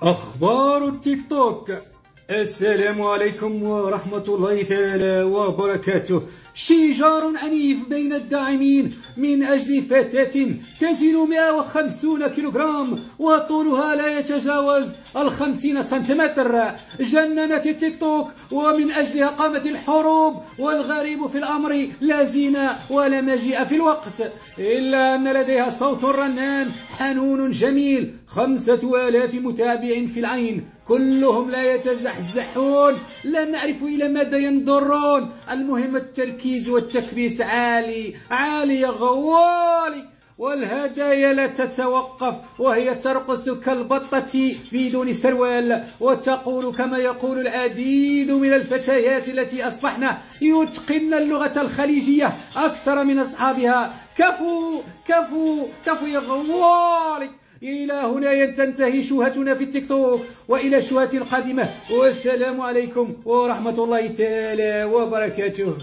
أخبار التيك توك. السلام عليكم ورحمة الله تعالى وبركاته. شجار عنيف بين الداعمين من أجل فتاة تزن 150 كيلوغرام وطولها لا يتجاوز 50 سنتيمتر. جننت التيك توك ومن أجلها قامت الحروب، والغريب في الأمر لا زينة ولا مجيء في الوقت، إلا أن لديها صوت رنان حنون جميل، 5000 متابع في العين، كلهم لا يتزحزحون، لا نعرف إلى ماذا ينظرون. المهم التركيز والتكبيس عالي عالي يا غوالي، والهدايا لا تتوقف، وهي ترقص كالبطة بدون سروال، وتقول كما يقول العديد من الفتيات التي أصبحن يتقن اللغة الخليجية أكثر من أصحابها: كفو كفو كفو يا غوالي. إلى هنا تنتهي شهتنا في التيك توك، وإلى الشهات القادمة، والسلام عليكم ورحمة الله تعالى وبركاته.